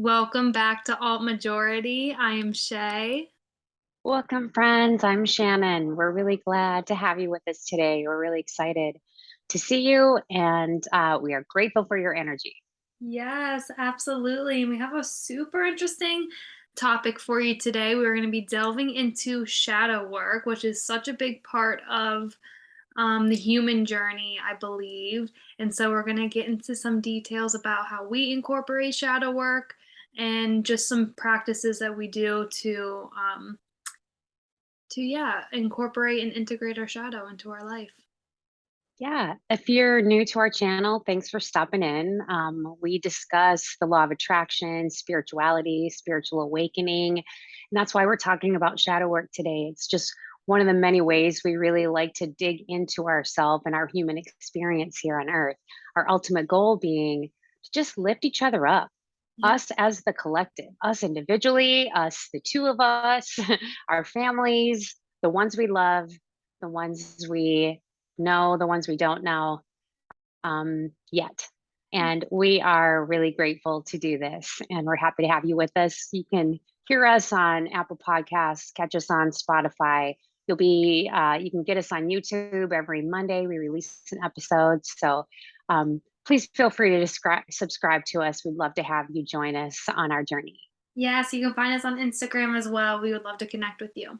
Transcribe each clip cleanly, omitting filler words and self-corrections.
Welcome back to Alt Majority. I am Shay. Welcome, friends. I'm Shannon. We're really glad to have you with us today. We're really excited to see you, and we are grateful for your energy. Yes, absolutely. And we have a super interesting topic for you today. We're going to be delving into shadow work, which is such a big part of the human journey, I believe. And so we're going to get into some details about how we incorporate shadow work and just some practices that we do to incorporate and integrate our shadow into our life. Yeah, if you're new to our channel, thanks for stopping in. We discuss the law of attraction, spirituality, spiritual awakening, and that's why we're talking about shadow work today. It's just one of the many ways we really like to dig into ourselves and our human experience here on Earth. Our ultimate goal being to just lift each other up, Yeah. us as the collective, us individually, us, the two of us, our families, the ones we love, the ones we know, the ones we don't know yet. And we are really grateful to do this. And we're happy to have you with us. You can hear us on Apple Podcasts, catch us on Spotify. You can get us on YouTube every Monday. We release an episode. So please feel free to subscribe to us. We'd love to have you join us on our journey. Yes, you can find us on Instagram as well. We would love to connect with you.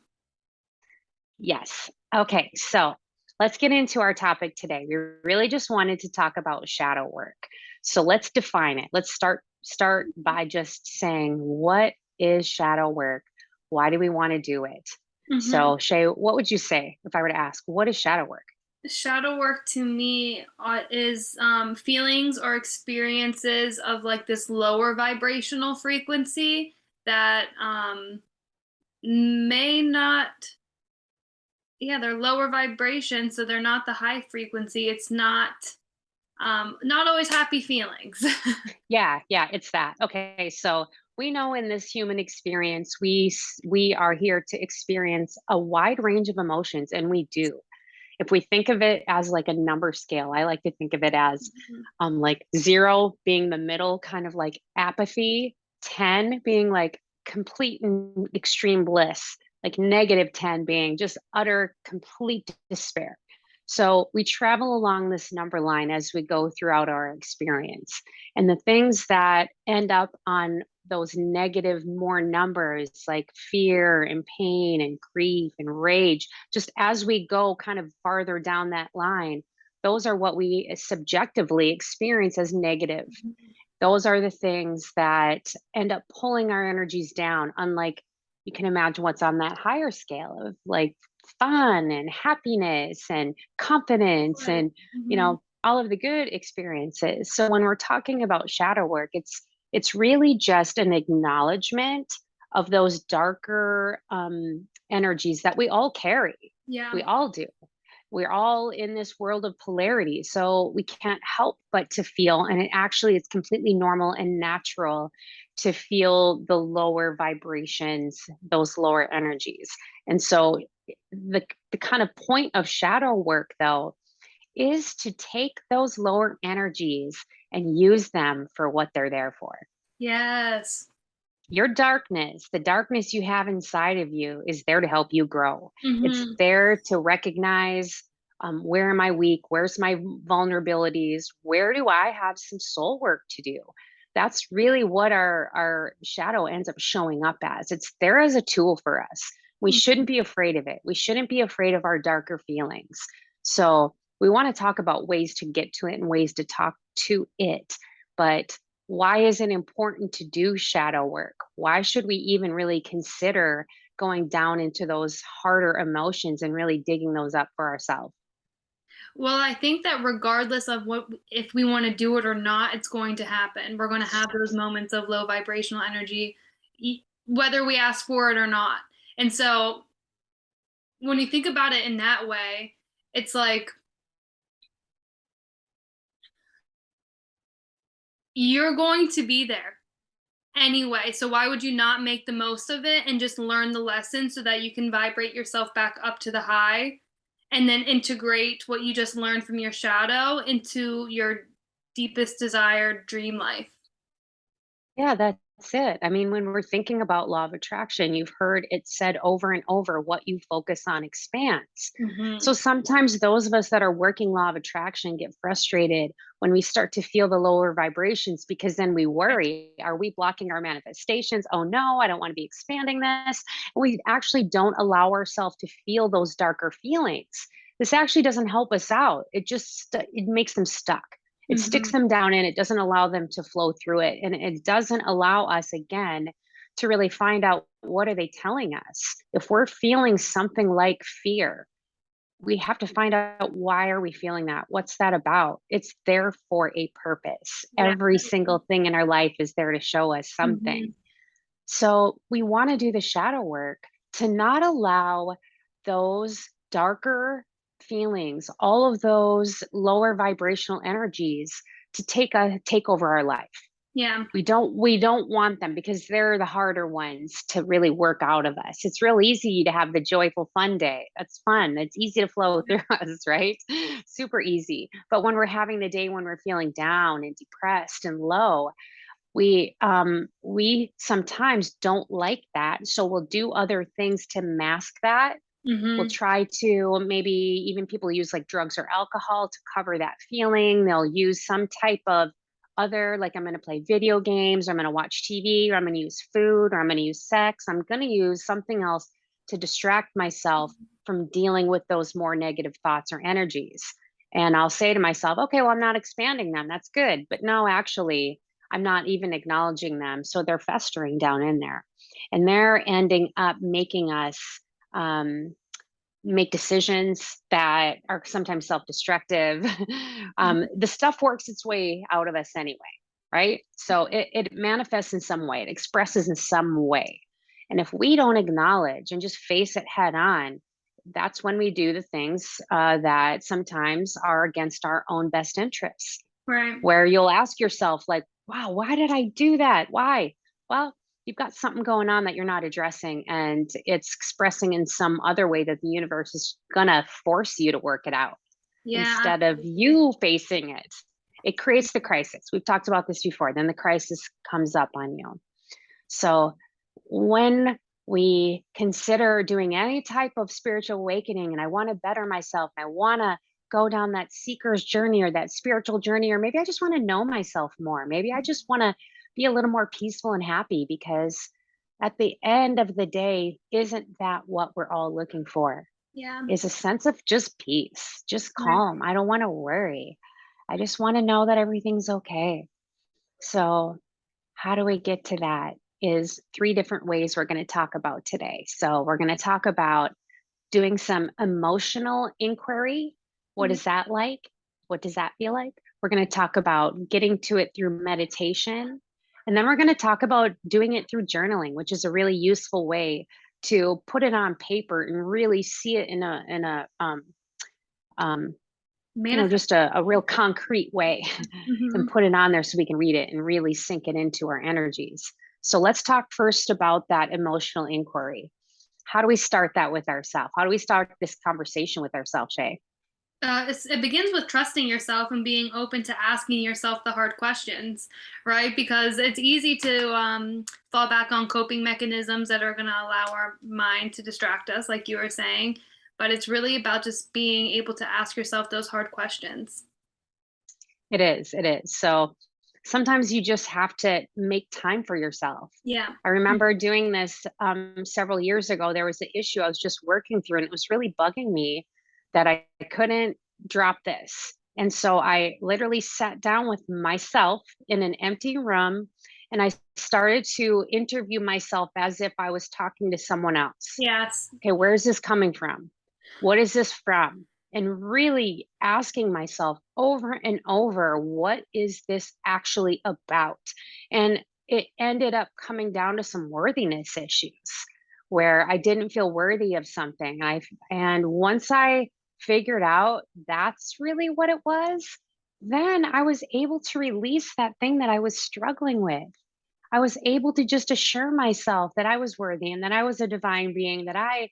Yes. Okay. So let's get into our topic today. We really just wanted to talk about shadow work. So let's define it. Let's start by just saying, what is shadow work? Why do we want to do it? hmm So Shay, what would you say if I were to ask, what is shadow work? Shadow work to me is feelings or experiences of like this lower vibrational frequency that may not, yeah, they're lower vibration, so they're not the high frequency. It's not always happy feelings. Yeah, it's that. Okay, so we know in this human experience, we are here to experience a wide range of emotions, and we do. If we think of it as like a number scale, I like to think of it as Mhm. like 0 being the middle, kind of like apathy, 10 being like complete and extreme bliss, like -10 being just utter complete despair. So we travel along this number line as we go throughout our experience. And the things that end up on those negative more numbers like fear and pain and grief and rage, just as we go kind of farther down that line, those are what we subjectively experience as negative. Those are the things that end up pulling our energies down, unlike you can imagine what's on that higher scale of like fun and happiness and confidence Right. and, Mhm. all of the good experiences. So when we're talking about shadow work, it's really just an acknowledgement of those darker energies that we all carry. Yeah. We all do. We're all in this world of polarity, so we can't help but to feel, and it's completely normal and natural to feel the lower vibrations, those lower energies. And so the kind of point of shadow work though is to take those lower energies and use them for what they're there for. Yes. Your darkness, the darkness you have inside of you, is there to help you grow. It's Mhm. there to recognize, where am I weak? Where's my vulnerabilities? Where do I have some soul work to do? That's really what our shadow ends up showing up as. It's there as a tool for us. We Mhm. shouldn't be afraid of it. We shouldn't be afraid of our darker feelings. So we want to talk about ways to get to it and ways to talk to it. But why is it important to do shadow work? Why should we even really consider going down into those harder emotions and really digging those up for ourselves? Well, I think that regardless of if we want to do it or not, it's going to happen. We're going to have those moments of low vibrational energy, whether we ask for it or not. And so when you think about it in that way, it's like you're going to be there anyway. So why would you not make the most of it and just learn the lesson so that you can vibrate yourself back up to the high and then integrate what you just learned from your shadow into your deepest desired dream life? Yeah, that's it. I mean, when we're thinking about law of attraction, you've heard it said over and over, what you focus on expands. So Mhm. sometimes those of us that are working law of attraction get frustrated when we start to feel the lower vibrations, because then we worry, are we blocking our manifestations? Oh no, I don't want to be expanding this. And we actually don't allow ourselves to feel those darker feelings. This actually doesn't help us out. It makes them stuck. It sticks Mhm. them down and it doesn't allow them to flow through it. And it doesn't allow us, again, to really find out, what are they telling us? If we're feeling something like fear, we have to find out, why are we feeling that? What's that about? It's there for a purpose. Yeah. Every single thing in our life is there to show us Mhm. something. So we want to do the shadow work to not allow those darker feelings, all of those lower vibrational energies to take over our life. Yeah. We don't want them, because they're the harder ones to really work out of us. It's real easy to have the joyful fun day. That's fun. It's easy to flow through us, right? Super easy. But when we're having the day when we're feeling down and depressed and low, we sometimes don't like that, so we'll do other things to mask that. We'll Mhm. try to, maybe even people use like drugs or alcohol to cover that feeling. They'll use some type of other, like, I'm going to play video games, or I'm going to watch TV, or I'm going to use food, or I'm going to use sex. I'm going to use something else to distract myself from dealing with those more negative thoughts or energies. And I'll say to myself, okay, well, I'm not expanding them. That's good. But no, actually, I'm not even acknowledging them. So they're festering down in there. And they're ending up making us um, make decisions that are sometimes self-destructive. Mhm. The stuff works its way out of us anyway, right? So it manifests in some way, it expresses in some way. And if we don't acknowledge and just face it head on, that's when we do the things that sometimes are against our own best interests, Right. where you'll ask yourself, like, wow, why did I do that? Why? Well, you've got something going on that you're not addressing, and it's expressing in some other way that the universe is gonna force you to work it out Yeah, instead of absolutely. you facing it. It creates the crisis. We've talked about this before. Then the crisis comes up on you. So when we consider doing any type of spiritual awakening, and I want to better myself, I want to go down that seeker's journey or that spiritual journey, or maybe I just want to know myself more. Maybe I just want to be a little more peaceful and happy, because at the end of the day, isn't that what we're all looking for? Yeah. Is a sense of just peace, just Right. calm. I don't want to worry. I just want to know that everything's okay. So, how do we get to that? Is three different ways we're going to talk about today. So, we're going to talk about doing some emotional inquiry. What Yeah. is that like? What does that feel like? We're going to talk about getting to it through meditation. And then we're going to talk about doing it through journaling, which is a really useful way to put it on paper and really see it um, Manifest. just a real concrete way, and Mhm. put it on there so we can read it and really sink it into our energies. So let's talk first about that emotional inquiry. How do we start that with ourselves? How do we start this conversation with ourselves, Shay? It begins with trusting yourself and being open to asking yourself the hard questions, right? Because it's easy to fall back on coping mechanisms that are going to allow our mind to distract us, like you were saying. But it's really about just being able to ask yourself those hard questions. It is. It is. So sometimes you just have to make time for yourself. Yeah. I remember doing this several years ago. There was an issue I was just working through, and it was really bugging me that I couldn't drop this. And so I literally sat down with myself in an empty room, and I started to interview myself as if I was talking to someone else. Yes. Okay, where is this coming from? What is this from? And really asking myself over and over, what is this actually about? And it ended up coming down to some worthiness issues where I didn't feel worthy of something. And once I figured out that's really what it was, then I was able to release that thing that I was struggling with. I was able to just assure myself that I was worthy and that I was a divine being, that I,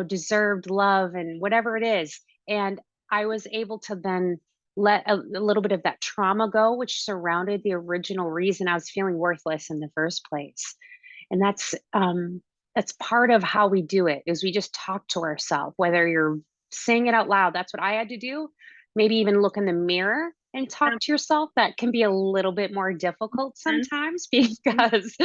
deserved love and whatever it is. And I was able to then let a little bit of that trauma go, which surrounded the original reason I was feeling worthless in the first place. And that's part of how we do it is we just talk to ourselves, whether you're saying it out loud. That's what I had to do. Maybe even look in the mirror and talk to yourself. That can be a little bit more difficult sometimes because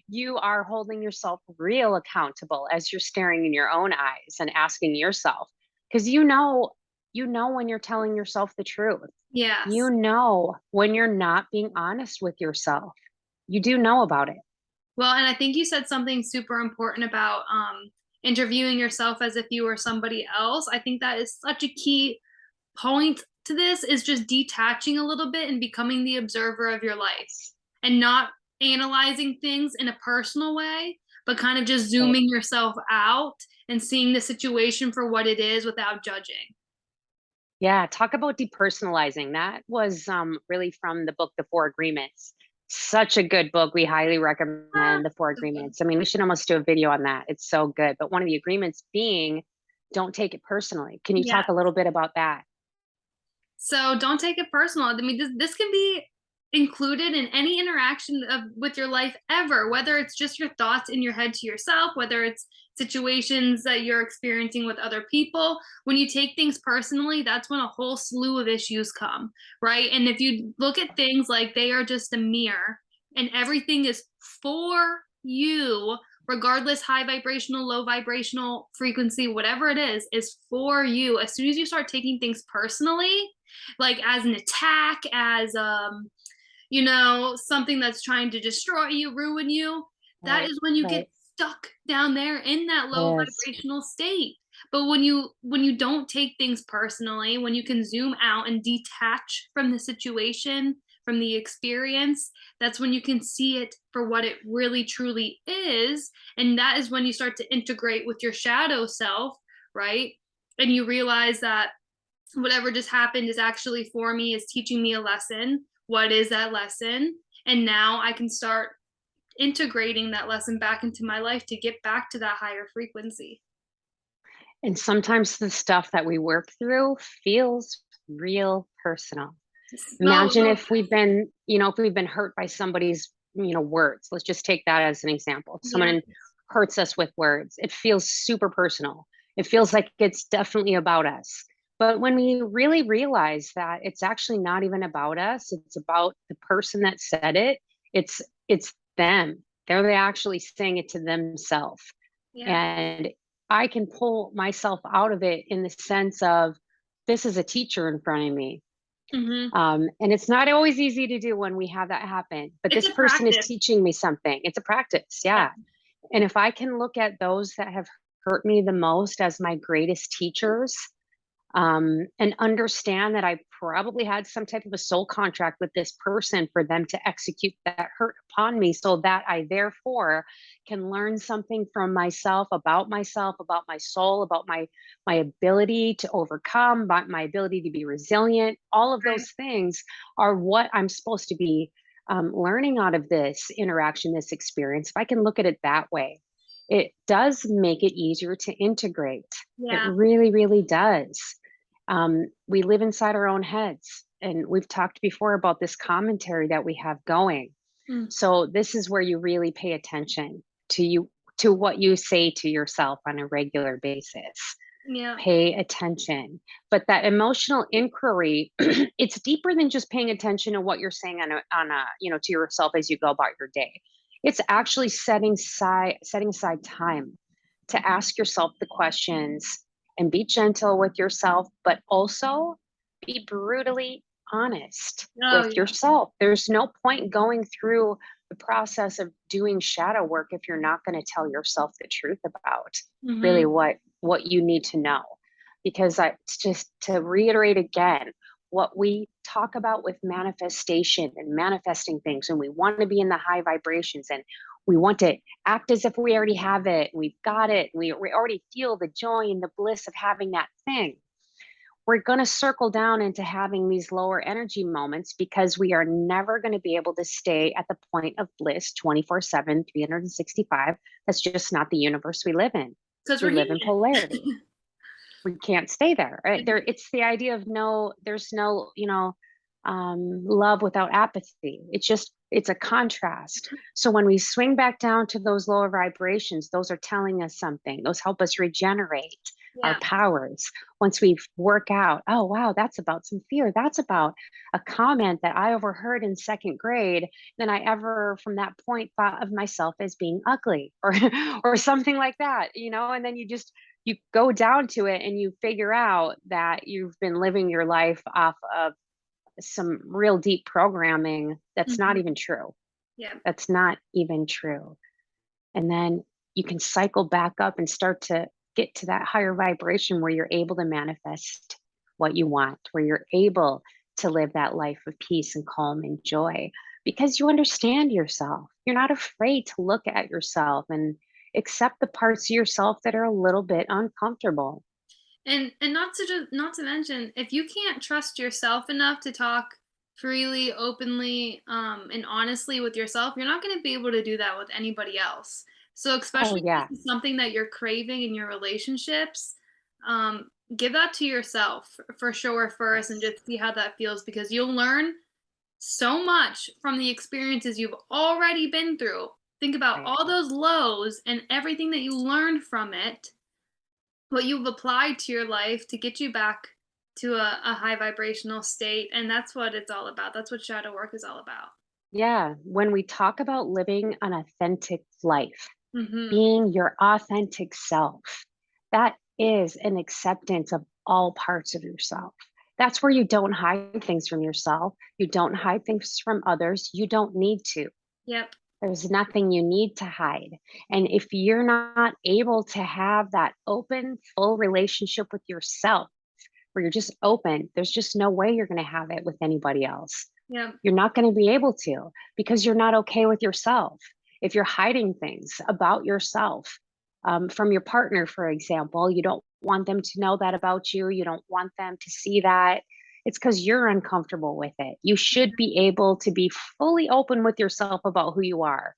you are holding yourself real accountable as you're staring in your own eyes and asking yourself, because you know when you're telling yourself the truth. You Yes. know when you're not being honest with yourself. You do know about it. Well, and I think you said something super important about interviewing yourself as if you were somebody else. I think that is such a key point to this is just detaching a little bit and becoming the observer of your life and not analyzing things in a personal way, but kind of just Right. zooming yourself out and seeing the situation for what it is without judging. Yeah, talk about depersonalizing. That was really from the book The Four Agreements. Such a good book. We highly Ah, recommend The Four so good. Agreements. I mean, we should almost do a video on that. It's so good. But one of the agreements being don't take it personally. Can you Yeah. talk a little bit about that? So don't take it personal. I mean, this can be included in any interaction with your life ever, whether it's just your thoughts in your head to yourself, whether it's situations that you're experiencing with other people. When you take things personally, that's when a whole slew of issues come, right? And if you look at things like they are just a mirror and everything is for you, regardless high vibrational, low vibrational frequency, whatever it is for you. As soon as you start taking things personally, like as an attack, as something that's trying to destroy you, ruin you, that Right, is when you get right. stuck down there in that low Yes. vibrational state. But when you don't take things personally, when you can zoom out and detach from the situation, from the experience, that's when you can see it for what it really truly is. And that is when you start to integrate with your shadow self, right? And you realize that whatever just happened is actually for me, is teaching me a lesson. What is that lesson? And now I can start integrating that lesson back into my life to get back to that higher frequency. And sometimes the stuff that we work through feels real personal. No, Imagine if we've been hurt by somebody's, words. Let's just take that as an example. yeah. Someone hurts us with words. It feels super personal. It feels like it's definitely about us. But when we really realize that it's actually not even about us, it's about the person that said it. It's them. They're actually saying it to themselves. Yeah. And I can pull myself out of it in the sense of this is a teacher in front of me. Mhm. And it's not always easy to do when we have that happen, but It's this a person is practice. teaching me something. It's a practice, Yeah. yeah. And if I can look at those that have hurt me the most as my greatest teachers, and understand that I probably had some type of a soul contract with this person for them to execute that hurt upon me, so that I therefore can learn something from myself, about my soul, about my ability to overcome, about my ability to be resilient. All of Right. those things are what I'm supposed to be learning out of this interaction, this experience. If I can look at it that way, it does make it easier to integrate. It Yeah. really, really does. We live inside our own heads, and we've talked before about this commentary that we have going. Mm. So this is where you really pay attention to what you say to yourself on a regular basis. Yeah. Pay attention. But that emotional inquiry, it's deeper than just paying attention to what you're saying to yourself as you go about your day. It's actually setting aside time to ask yourself the questions and be gentle with yourself, but also be brutally honest Oh, with yeah. yourself. There's no point going through the process of doing shadow work if you're not going to tell yourself the truth about really Mhm. what you need to know. Because it's just to reiterate again, what we talk about with manifestation and manifesting things, and we want to be in the high vibrations, and we want to act as if we already have it, we've got it, we already feel the joy and the bliss of having that thing. We're going to circle down into having these lower energy moments because we are never going to be able to stay at the point of bliss 24/7, 365. That's just not the universe we live in. 'Cause We we're live in human. polarity. we can't stay there, right? There, it's the idea of no, there's no, love without apathy. It's a contrast. So when we swing back down to those lower vibrations, those are telling us something. Those help us regenerate our Yeah. powers. Once we work out, oh wow, that's about some fear. That's about a comment that I overheard in second grade. Then I ever from that point thought of myself as being ugly or or something like that, and then you go down to it and you figure out that you've been living your life off of some real deep programming that's not Mhm. even true. Yeah. That's not even true. And then you can cycle back up and start to get to that higher vibration where you're able to manifest what you want, where you're able to live that life of peace and calm and joy because you understand yourself. You're not afraid to look at yourself and accept the parts of yourself that are a little bit uncomfortable. And not to mention, if you can't trust yourself enough to talk freely, openly, and honestly with yourself, you're not going to be able to do that with anybody else. So, Oh, especially if yeah. this is something that you're craving in your relationships, give that to yourself for sure first, and Yes. just see how that feels because you'll learn so much from the experiences you've already been through. Think about Right. all those lows and everything that you learned from it, what you've applied to your life to get you back to a high vibrational state. And that's what it's all about. That's what shadow work is all about. Yeah. When we talk about living an authentic life, Hmm. being your authentic self, that is an acceptance of all parts of yourself. That's where you don't hide things from yourself. You don't hide things from others. You don't need to. Yep. There's nothing you need to hide. And if you're not able to have that open, full relationship with yourself, where you're just open, there's just no way you're going to have it with anybody else. Yep. You're not going to be able to because you're not okay with yourself. If you're hiding things about yourself from your partner, for example, you don't want them to know that about you. You don't want them to see that. It's because you're uncomfortable with it. You should be able to be fully open with yourself about who you are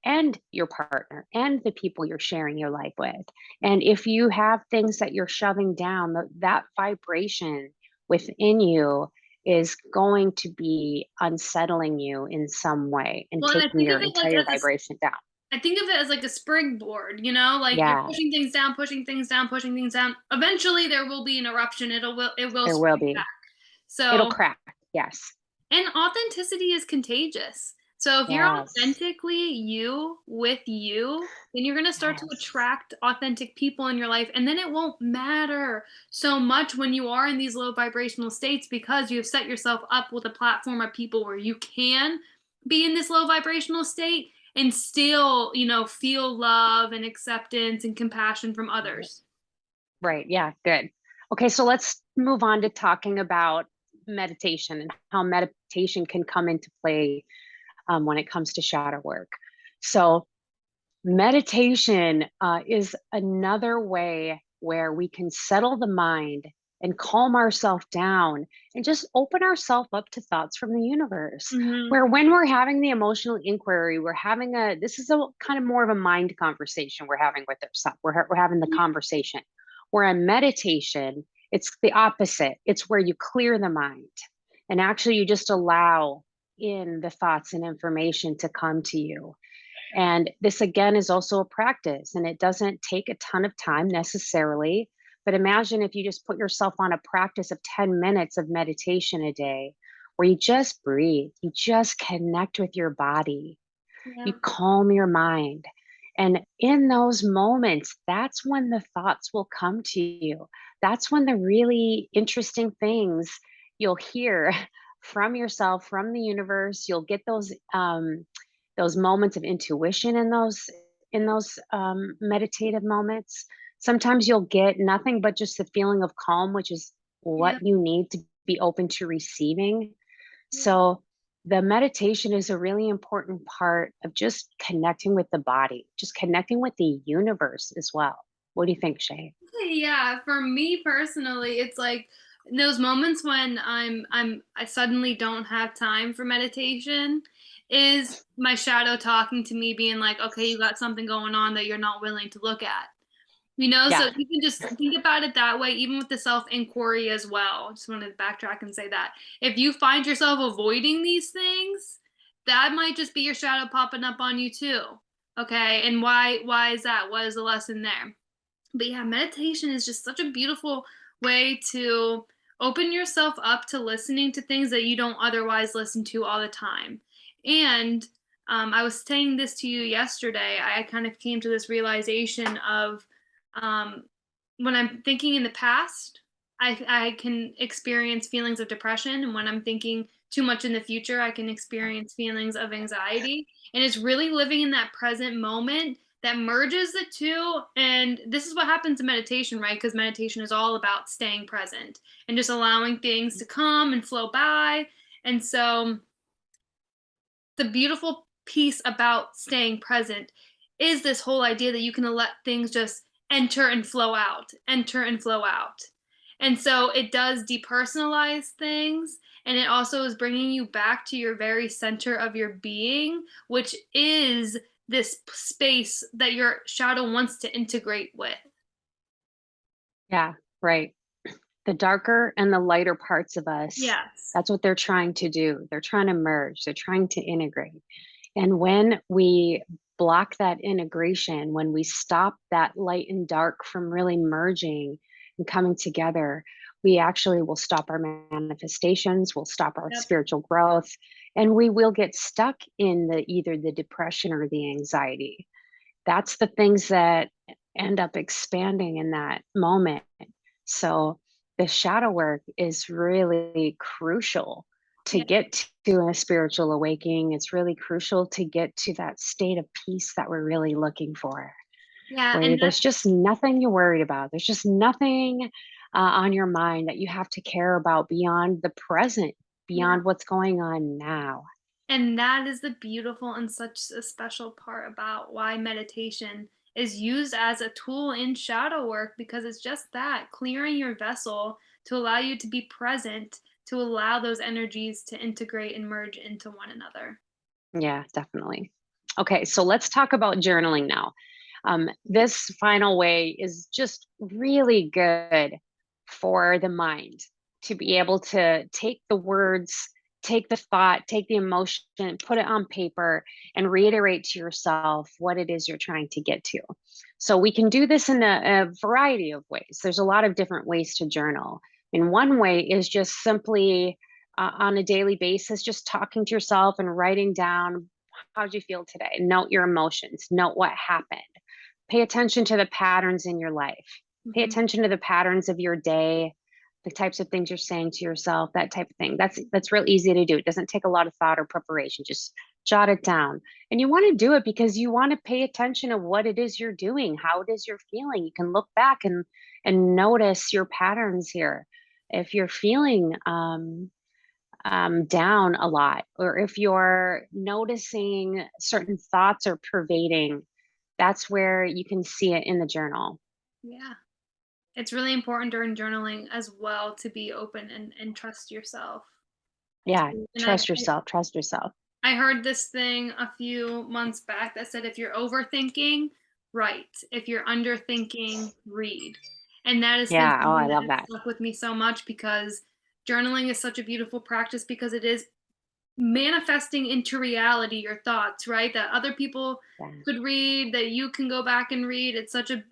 and your partner and the people you're sharing your life with. And if you have things that you're shoving down, that vibration within you is going to be unsettling you in some way and Well, and I taking think of your it like entire as a vibration down. I think of it as like a springboard, like you're Yeah, pushing things down, pushing things down, pushing things down. Eventually there will be an eruption. It will there will spring back. be. It'll So, crack. Yes. and authenticity is contagious. So if you're Yes. authentically you with you, then you're going to start to Yes. attract authentic people in your life. And then it won't matter so much when you are in these low vibrational states because you've set yourself up with a platform of people where you can be in this low vibrational state and still, feel love and acceptance and compassion from Right. others. Right. Yeah. Good. Okay. So let's move on to talking about meditation and how meditation can come into play when it comes to shadow work. So, meditation is another way where we can settle the mind and calm ourselves down and just open ourselves up to thoughts from the universe. Mhm. Where when we're having the emotional inquiry, this is a kind of more of a mind conversation we're having with ourselves. We're having the conversation. Where in meditation, it's the opposite. It's where you clear the mind and actually you just allow in the thoughts and information to come to you. And this again is also a practice and it doesn't take a ton of time necessarily. But imagine if you just put yourself on a practice of 10 minutes of meditation a day where you just breathe, you just connect with your body, you Yeah. calm your mind. And in those moments, that's when the thoughts will come to you. That's when the really interesting things you'll hear from yourself, from the universe. You'll get those moments of intuition in those meditative moments. Sometimes you'll get nothing but just the feeling of calm, which is what Yep. you need to be open to receiving. Yep. So the meditation is a really important part of just connecting with the body, just connecting with the universe as well. What do you think, Shay? Yeah, for me personally, it's like those moments when I suddenly don't have time for meditation is my shadow talking to me being like, "Okay, you got something going on that you're not willing to look at." So Yeah. you can just think about it that way, even with the self-inquiry as well. Just want to backtrack and say that. If you find yourself avoiding these things, that might just be your shadow popping up on you too. Okay? And why is that? What is the lesson there? But yeah, meditation is just such a beautiful way to open yourself up to listening to things that you don't otherwise listen to all the time. And I was saying this to you yesterday. I kind of came to this realization of um, when I'm thinking in the past, I can experience feelings of depression. And when I'm thinking too much in the future, I can experience feelings of anxiety. And it's really living in that present moment that merges the two. And this is what happens in meditation, right? Because meditation is all about staying present and just allowing things to come and flow by. And so the beautiful piece about staying present is this whole idea that you can let things just enter and flow out, enter and flow out. And so it does depersonalize things, and it also is bringing you back to your very center of your being, which is this space that your shadow wants to integrate with. Yeah. Right. The darker and the lighter parts of us, Yes. that's what they're trying to do. They're trying to merge, they're trying to integrate. And when we block that integration, when we stop that light and dark from really merging and coming together, we actually will stop our manifestations, we'll stop our Yep. spiritual growth, and we will get stuck in the either the depression or the anxiety. That's the things that end up expanding in that moment. So the shadow work is really crucial to Yeah. get to a spiritual awakening. It's really crucial to get to that state of peace that we're really looking for, Yeah. where And there's just nothing you're worried about. There's just nothing on your mind that you have to care about beyond the present, yeah. beyond what's going on now. And that is the beautiful and such a special part about why meditation is used as a tool in shadow work, because it's just that clearing your vessel to allow you to be present, to allow those energies to integrate and merge into one another. Yeah, definitely. Okay, so let's talk about journaling now. This final way is just really good for the mind to be able to take the words, take the thought, take the emotion, put it on paper, and reiterate to yourself what it is you're trying to get to. So we can do this in a variety of ways. There's a lot of different ways to journal. And one way is just simply on a daily basis, just talking to yourself and writing down how'd you feel today? Note your emotions, note what happened. Pay attention to the patterns in your life. Pay Mhm. attention to the patterns of your day, the types of things you're saying to yourself, that type of thing. That's real easy to do. It doesn't take a lot of thought or preparation. Just jot it down. And you want to do it because you want to pay attention to what it is you're doing, how it is you're feeling. You can look back and notice your patterns here. If you're feeling down a lot, or if you're noticing certain thoughts are pervading, that's where you can see it in the journal. Yeah. It's really important during journaling as well to be open and trust yourself. Yeah, And trust yourself, trust yourself. I heard this thing a few months back that said if you're overthinking, write. If you're underthinking, read. And that has been Yeah, oh, I something that love has that. stuck with me so much, because journaling is such a beautiful practice, because it is manifesting into reality your thoughts, right? That other people Yeah. could read, that you can go back and read. It's such a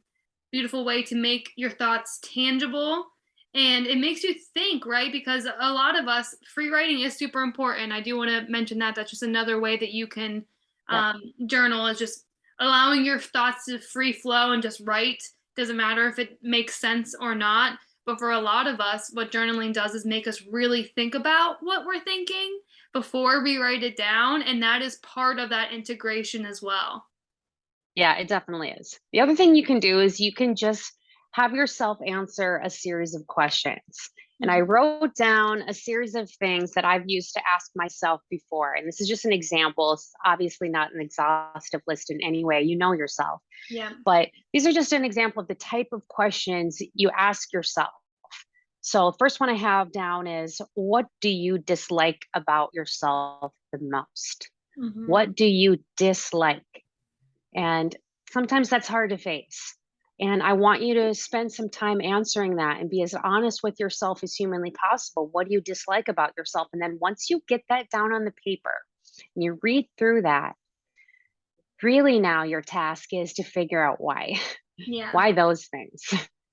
beautiful way to make your thoughts tangible. And it makes you think, right? Because a lot of us, free writing is super important. I do want to mention that. That's just another way that you can Yep. journal, is just allowing your thoughts to free flow and just write. Doesn't matter if it makes sense or not. But for a lot of us, what journaling does is make us really think about what we're thinking before we write it down. And that is part of that integration as well. Yeah, it definitely is. The other thing you can do is you can just have yourself answer a series of questions. And I Mhm. wrote down a series of things that I've used to ask myself before. And this is just an example. It's obviously not an exhaustive list in any way. You know yourself. Yeah. But these are just an example of the type of questions you ask yourself. So, first one I have down is, what do you dislike about yourself the most? Hmm. What do you dislike? And sometimes that's hard to face. And I want you to spend some time answering that and be as honest with yourself as humanly possible. What do you dislike about yourself? And then once you get that down on the paper and you read through that, really now your task is to figure out why. Yeah. Why those things?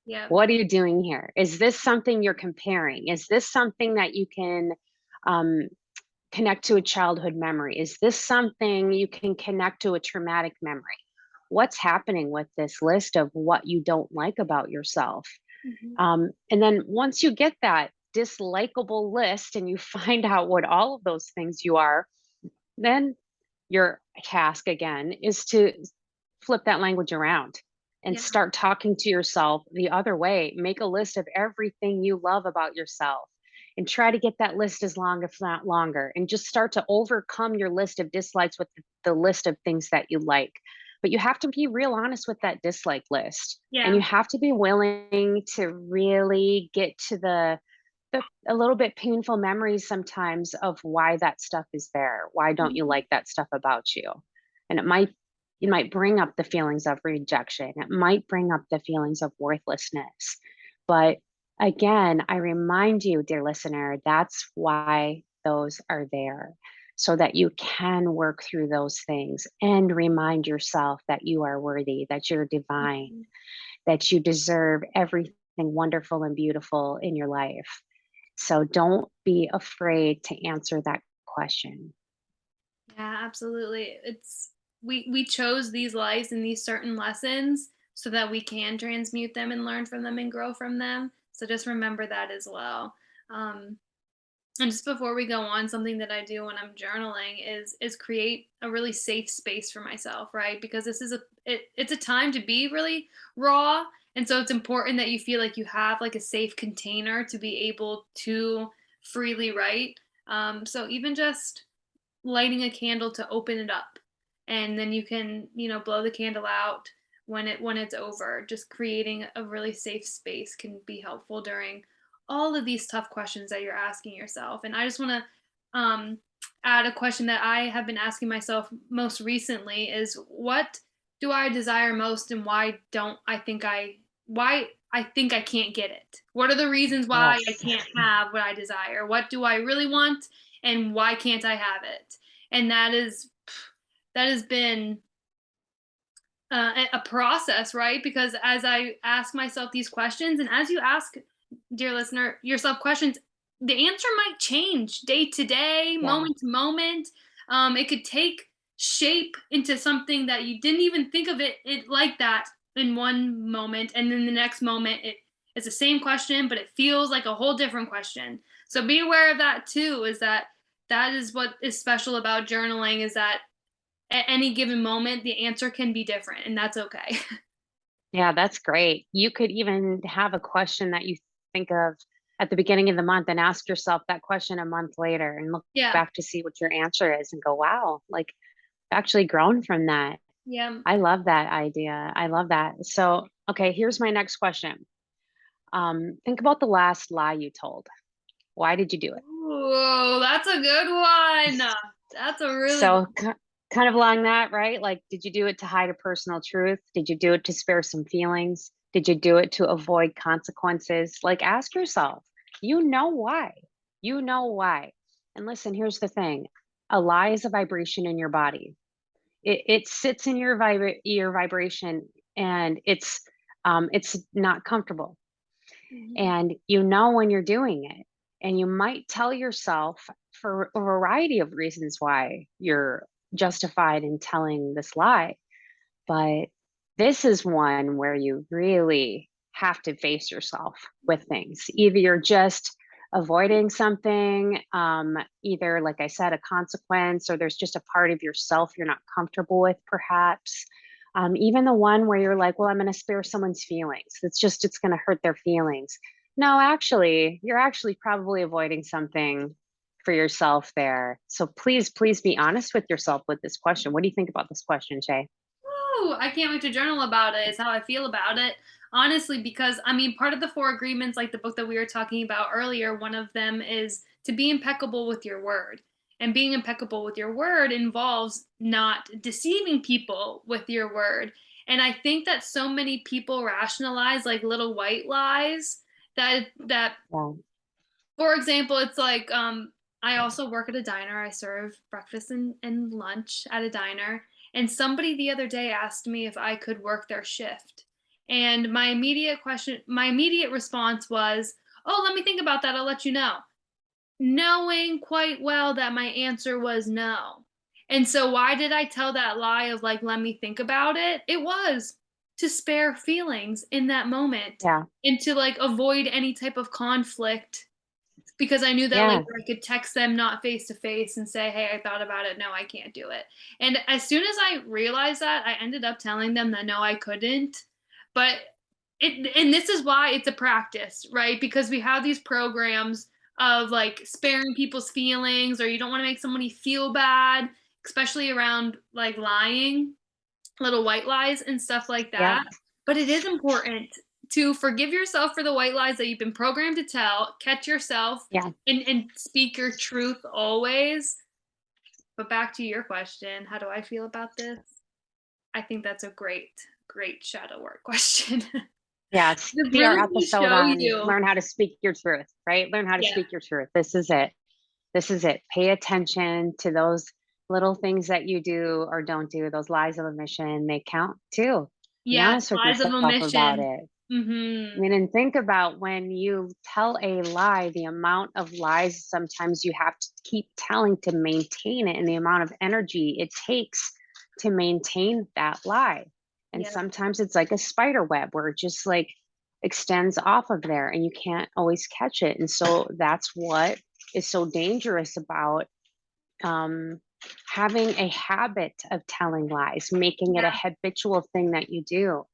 Yeah. What are you doing here? Is this something you're comparing? Is this something that you can um, connect to a childhood memory? Is this something you can connect to a traumatic memory? What's happening with this list of what you don't like about yourself? Mhm. And then once you get that dislikable list and you find out what all of those things you are, then your task again is to flip that language around and Yeah. start talking to yourself the other way. Make a list of everything you love about yourself and try to get that list as long, if not longer, and just start to overcome your list of dislikes with the list of things that you like. But you have to be real honest with that dislike list. And Yeah. you have to be willing to really get to the a little bit painful memories sometimes of why that stuff is there. Why don't you Mhm. like that stuff about you? And it might bring up the feelings of rejection. It might bring up the feelings of worthlessness. But again, I remind you, dear listener, that's why those are there. So that you can work through those things and remind yourself that you are worthy, that you're divine, Mhm. that you deserve everything wonderful and beautiful in your life. So don't be afraid to answer that question. Yeah, absolutely. It's we chose these lives and these certain lessons so that we can transmute them and learn from them and grow from them. So just remember that as well. Um, and just before we go on, something that I do when I'm journaling is create a really safe space for myself, right? Because this is it's a time to be really raw, and so it's important that you feel like you have like a safe container to be able to freely write. So even just lighting a candle to open it up, and then you can, blow the candle out when it's over. Just creating a really safe space can be helpful during all of these tough questions that you're asking yourself. And I just want to add a question that I have been asking myself most recently is, what do I desire most, and why I think I can't get it? What are the reasons why I Yes. can't have what I desire? What do I really want, and why can't I have it? And that has been a process, right? Because as I ask myself these questions, and as you ask, dear listener, yourself questions, the answer might change day to day, Yeah. moment to moment. It could take shape into something that you didn't even think of it like that in one moment, and then the next moment it's the same question, but it feels like a whole different question. So be aware of that too. That is what is special about journaling, is that at any given moment, the answer can be different, and that's okay. Yeah, that's great. You could even have a question that you think of at the beginning of the month and ask yourself that question a month later and look Yeah. back to see what your answer is and go, wow, like I've actually grown from that. Yeah. I love that idea. I love that. So, okay, here's my next question. Think about the last lie you told. Why did you do it? Ooh, that's a good one. That's a really good So, kind of along that, right? Like, did you do it to hide a personal truth? Did you do it to spare some feelings? Did you do it to avoid consequences? Like, ask yourself, you know why. You know why. And listen, here's the thing, a lie is a vibration in your body. It sits in your vibration, and it's not comfortable. Mhm. And you know when you're doing it. And you might tell yourself for a variety of reasons why you're justified in telling this lie. But this is one where you really have to face yourself with things. Either you're just avoiding something, either, like I said, a consequence, or there's just a part of yourself you're not comfortable with, perhaps. Even the one where you're like, well, I'm going to spare someone's feelings. It's going to hurt their feelings. No, actually, you're actually probably avoiding something for yourself there. So please, please be honest with yourself with this question. What do you think about this question, Shay? Ooh, I can't wait to journal about it, is how I feel about it. Honestly, because I mean, part of the four agreements, like the book that we were talking about earlier, one of them is to be impeccable with your word. And being impeccable with your word involves not deceiving people with your word. And I think that so many people rationalize like little white lies that Yeah. for example, it's like I also work at a diner. I serve breakfast and lunch at a diner. And somebody the other day asked me if I could work their shift. And my immediate response was, "Oh, let me think about that. I'll let you know." Knowing quite well that my answer was no. And so why did I tell that lie of like, let me think about it? It was to spare feelings in that moment Yeah. and to like avoid any type of conflict because I knew that Yeah. later I could text them not face to face and say, "Hey, I thought about it. No, I can't do it." And as soon as I realized that, I ended up telling them that no, I couldn't. But and this is why it's a practice, right? Because we have these programs of like sparing people's feelings or you don't want to make somebody feel bad, especially around like lying, little white lies and stuff like Yeah. that. But it is important to forgive yourself for the white lies that you've been programmed to tell, catch yourself, Yeah. and speak your truth always. But back to your question, how do I feel about this? I think that's a great shadow work question. Yeah. It's See our really gonna episode show on you. learn how to speak your truth, right? Learn how to Yeah. speak your truth. This is it. This is it. Pay attention to those little things that you do or don't do, those lies of omission. They count too. Be Yes, honest with lies of yourself about omission. it. I Mhm. mean, and think about when you tell a lie, the amount of lies sometimes you have to keep telling to maintain it and the amount of energy it takes to maintain that lie. And Yep. sometimes it's like a spider web where it just like extends off of there and you can't always catch it. And so that's what is so dangerous about um, having a habit of telling lies, making it a Yeah. habitual thing that you do.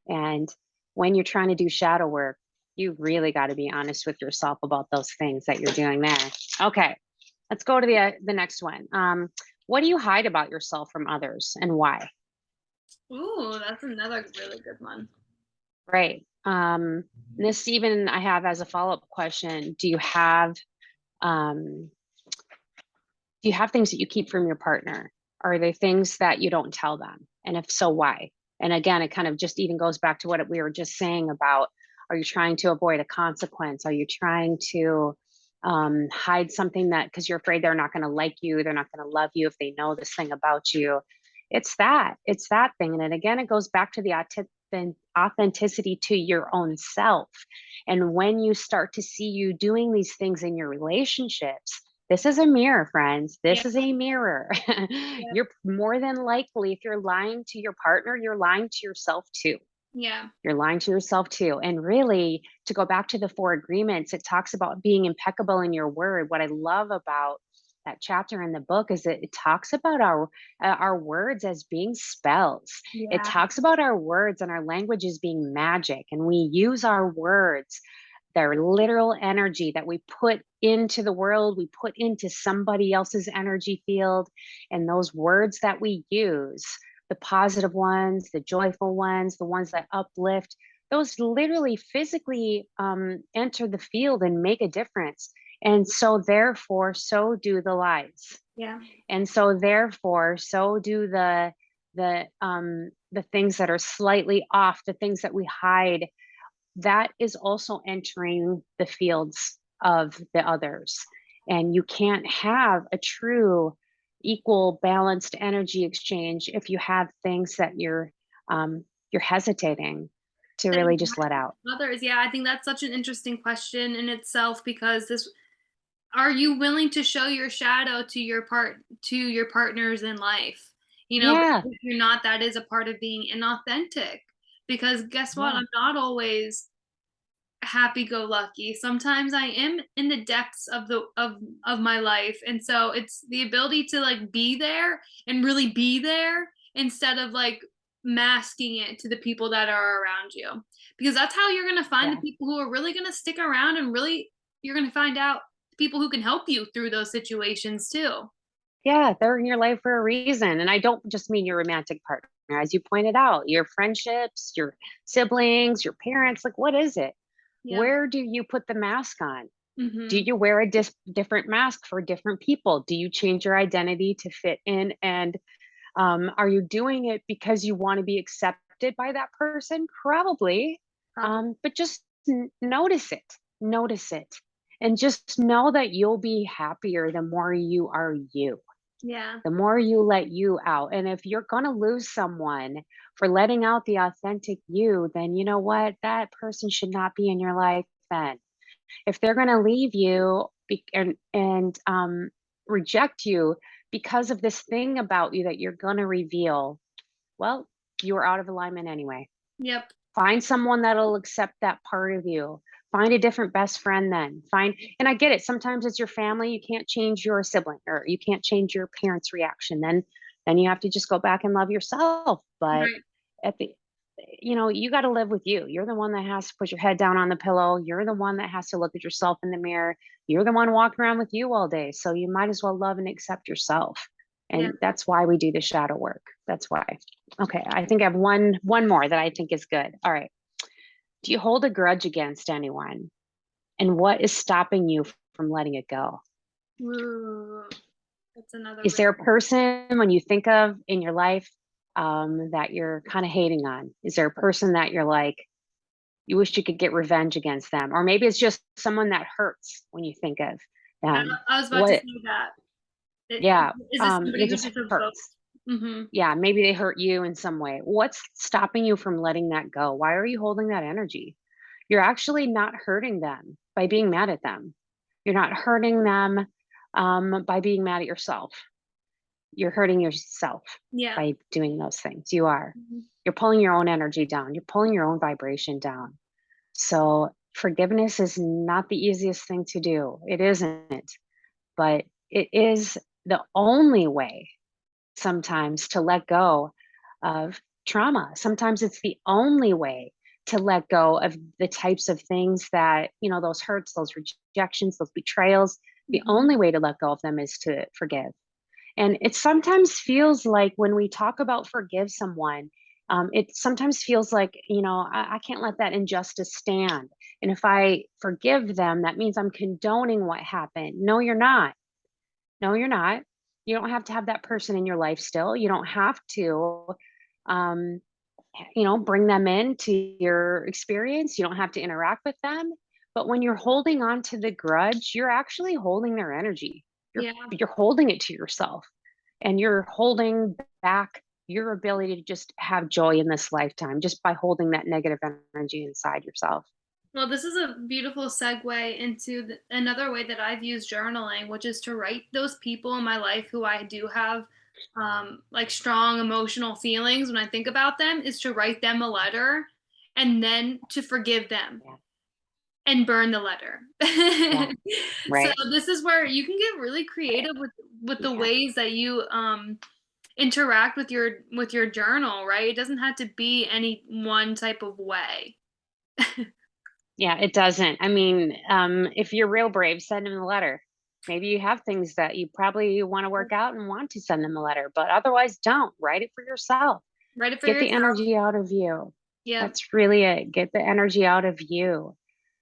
And when you're trying to do shadow work, you really got to be honest with yourself about those things that you're doing there. Okay, let's go to the next one. What do you hide about yourself from others and why? Ooh, that's another really good one. Right. This even I have as a follow up question. Um, do you have things that you keep from your partner? Are they things that you don't tell them? And if so, why? And again, it kind of just even goes back to what we were just saying about, are you trying to avoid a consequence? Are you trying to hide something that because you're afraid they're not going to like you, they're not going to love you if they know this thing about you? It's that thing. And then again, it goes back to the authenticity to your own self. And when you start to see you doing these things in your relationships, this is a mirror, friends. Yeah, This is a mirror. yeah, You're more than likely, if you're lying to your partner, you're lying to yourself too. yeah, You're lying to yourself too. And really, to go back to the four agreements, it talks about being impeccable in your word. What I love about that chapter in the book is that it talks about our words as being spells. It yeah. talks about our words and our language as being magic, and we use our words, their literal energy that we put into the world, we put into somebody else's energy field, and those words that we use, the positive ones, the joyful ones, the ones that uplift, those literally physically enter the field and make a difference. And so, therefore, so do the lies. Yeah. And so, therefore, so do the things that are slightly off, the things that we hide. That is also entering the fields of the others. And you can't have a true equal balanced energy exchange if you have things that you're hesitating to That really you just let out. have others, yeah, I think that's such an interesting question in itself because this are you willing to show your shadow to your partners in life? You know, Yeah. because if you're not, that is a part of being inauthentic. Because guess what? Yeah. I'm not always happy-go-lucky. Sometimes I am in the depths of of my life, and so it's the ability to, like, be there and really be there instead of, like, masking it to the people that are around you. Because that's how you're gonna find the Yeah. people who are really gonna stick around and really you're gonna find out people who can help you through those situations too. Yeah, they're in your life for a reason. And I don't just mean your romantic partner, as you pointed out, your friendships, your siblings, your parents. Like, what is it? Yep. Where do you put the mask on? Do Mhm. you wear a different mask for different people? Do you change your identity to fit in? And are you doing it because you want to be accepted accepted by that person? Probably. Probably. But just notice it. Notice it. And just know that you'll be happier the more you are you, Yeah. the more you let you out. And if you're going to lose someone for letting out the authentic you, then you know what? That person should not be in your life then. If they're going to leave you and reject you because of this thing about you that you're going to reveal, well, you are out of alignment anyway. Yep. Find someone that'll accept that part of you. Find a different best friend then. And I get it. Sometimes it's your family. You can't change your sibling or you can't change your parents' reaction. Then you have to just go back and love yourself. But Right. at the you got to live with you. You're the one that has to put your head down on the pillow. You're the one that has to look at yourself in the mirror. You're the one walking around with you all day. So you might as well love and accept yourself. Yeah. And that's why we do the shadow work. That's why. Okay, I think I have one more that I think is good. All right. Do you hold a grudge against anyone? And what is stopping you from letting it go? Ooh, that's another Is big. there a person when you think of in your life that you're kind of hating on? Is there a person that you're like, you wish you could get revenge against them? Or maybe it's just someone that hurts when you think of them. I was about to What, say that. yeah, Is it somebody it who just just evokes? hurts. Mm-hmm. Yeah, maybe they hurt you in some way. What's stopping you from letting that go? Why are you holding that energy? You're actually not hurting them by being mad at them. You're not hurting them by being mad at yourself. You're hurting yourself Yeah. by doing those things. You are. Mhm. You're pulling your own energy down. You're pulling your own vibration down. So forgiveness is not the easiest thing to do. It isn't, but it is the only way sometimes to let go of trauma. Sometimes it's the only way to let go of the types of things that, those hurts, those rejections, those betrayals. The Mhm. only way to let go of them is to forgive. And it sometimes feels like when we talk about forgive someone, it sometimes feels like, I can't let that injustice stand. And if I forgive them, that means I'm condoning what happened. No, you're not. No, you're not. You don't have to have that person in your life still. You don't have to, um, bring them into your experience. You don't have to interact with them. But when you're holding on to the grudge, you're actually holding their energy. You're Yeah. you're holding it to yourself and you're holding back your ability to just have joy in this lifetime just by holding that negative energy inside yourself. Well, this is a beautiful segue into another way that I've used journaling, which is to write those people in my life who I do have like strong emotional feelings when I think about them, is to write them a letter and then to forgive them Yeah. and burn the letter. Yeah. So Right. this is where you can get really creative with the Yeah. ways that you interact with your journal, right? It doesn't have to be any one type of way. Yeah, it doesn't. I mean, if you're real brave, send them a letter. Maybe you have things that you probably want to work out and want to send them a letter, but otherwise don't. Write it for yourself. Write it for Get the yourself. energy out of you. Yep. That's really it. Get the energy out of you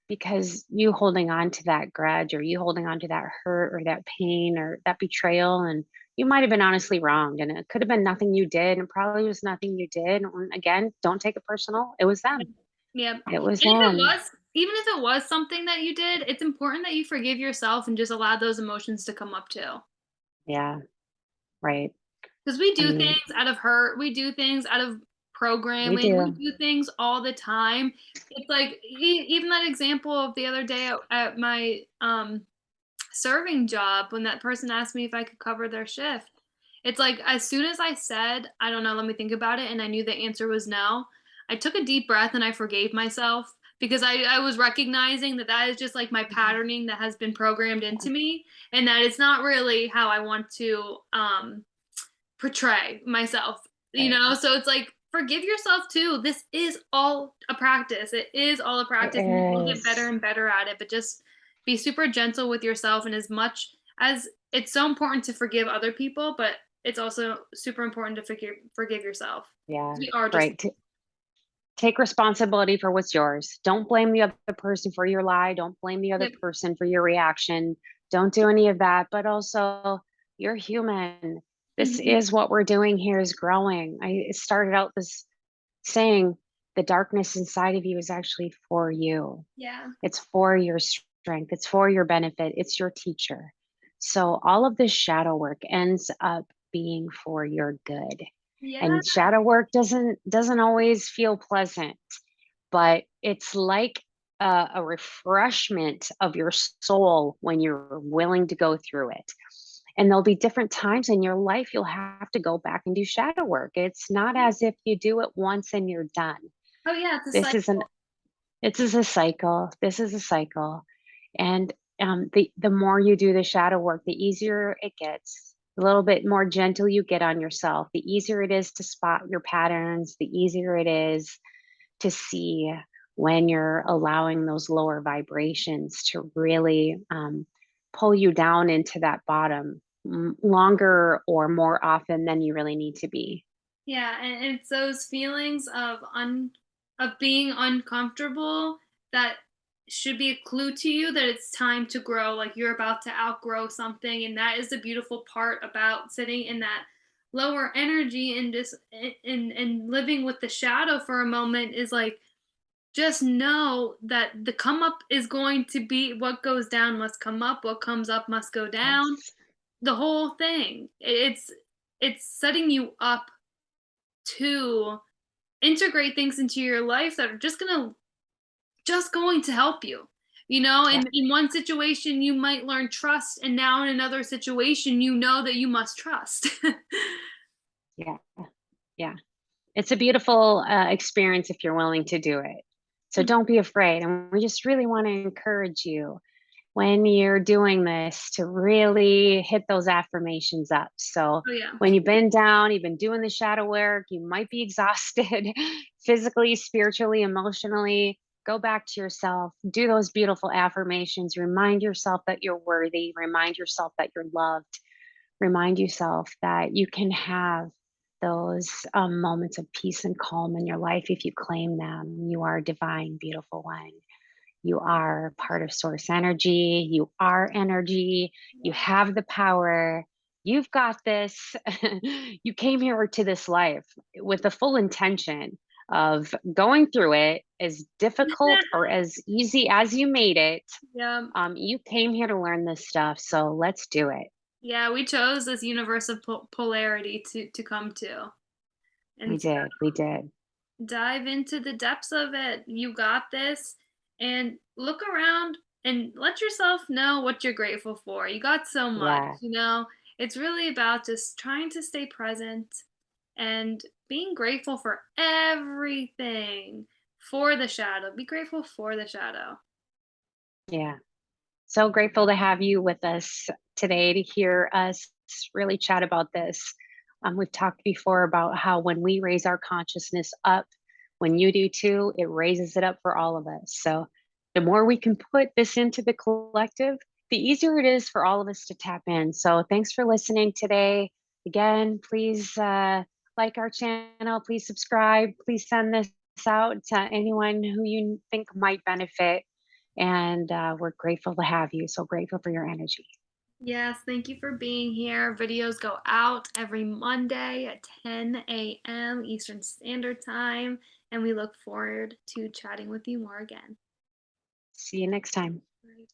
because you holding on to that grudge or you holding on to that hurt or that pain or that betrayal and you might have been honestly wronged and it could have been nothing you did and probably was nothing you did. And again, don't take it personal. It was them. Yep. It was And them. even if it was something that you did, it's important that you forgive yourself and just allow those emotions to come up too. Yeah, right. Because we I do mean, things out of hurt, we do things out of we programming, we do. do things all the time. It's like even that example of the other day at my serving job when that person asked me if I could cover their shift. It's like as soon as I said, I don't know, let me think about it, and I knew the answer was no, I took a deep breath and I forgave myself because I was recognizing that that is just like my Mhm. patterning that has been programmed into me and that it's not really how I want to portray myself, you Right. know? So it's like forgive yourself too. This is all a practice. It is all a It practice and you will get better is. and better at it, but just be super gentle with yourself and as much as it's so important to forgive other people, but it's also super important to forgive yourself. Yeah. We are just Right. Take responsibility for what's yours. Don't blame the other person for your lie. Don't blame the other yep. person for your reaction. Don't do any of that. But also, you're human. This Mhm. is what we're doing here is growing. I started out this saying the darkness inside of you is actually for you. Yeah. It's for your strength, it's for your benefit, it's your teacher. So all of this shadow work ends up being for your good. Yeah. And shadow work doesn't always feel pleasant, but it's like a refreshment of your soul when you're willing to go through it. And there'll be different times in your life you'll have to go back and do shadow work. It's not as if you do it once and you're done. Oh, yeah, it's a This is an cycle. this is a cycle. This is a cycle. And the more you do the shadow work, the easier it gets. A little bit more gentle you get on yourself, the easier it is to spot your patterns, the easier it is to see when you're allowing those lower vibrations to really pull you down into that bottom longer or more often than you really need to be. Yeah, and it's those feelings of being uncomfortable that should be a clue to you that it's time to grow, like you're about to outgrow something, and that is the beautiful part about sitting in that lower energy and just and living with the shadow for a moment is like just know that the come up is going to be what goes down must come up, what comes up must go down. Yes. The whole thing. It's setting you up to integrate things into your life that are just going to help you. You know, Yeah. in one situation you might learn trust and now in another situation you know that you must trust. Yeah. Yeah. It's a beautiful experience if you're willing to do it. So don't be afraid. And we just really want to encourage you when you're doing this to really hit those affirmations up. So Oh yeah. when you've been down, you've been doing the shadow work, you might be exhausted physically, spiritually, emotionally. Go back to yourself, do those beautiful affirmations, remind yourself that you're worthy, remind yourself that you're loved, remind yourself that you can have those moments of peace and calm in your life if you claim them. You are a divine, beautiful one. You are part of source energy. You are energy. You Yeah. have the power. You've got this. You came here to this life with the full intention of going through it as difficult or as easy as you made it. Yeah. You came here to learn this stuff. So let's do it. Yeah, we chose this universe of polarity to come to. We And did. We did. dive into the depths of it. You got this. And look around and let yourself know what you're grateful for. You got so much, Yeah. you know? It's really about just trying to stay present and being grateful for everything for the shadow. Be grateful for the shadow. Yeah. So grateful to have you with us today to hear us really chat about this. We've talked before about how when we raise our consciousness up, when you do too, it raises it up for all of us. So the more we can put this into the collective, the easier it is for all of us to tap in. So thanks for listening today. Again, please like our channel, please subscribe, please send this out to anyone who you think might benefit, and we're grateful to have you. So grateful for your energy. Yes, thank you for being here. Videos go out every Monday at 10 a.m. Eastern Standard Time, and we look forward to chatting with you more again. See you next time. Right.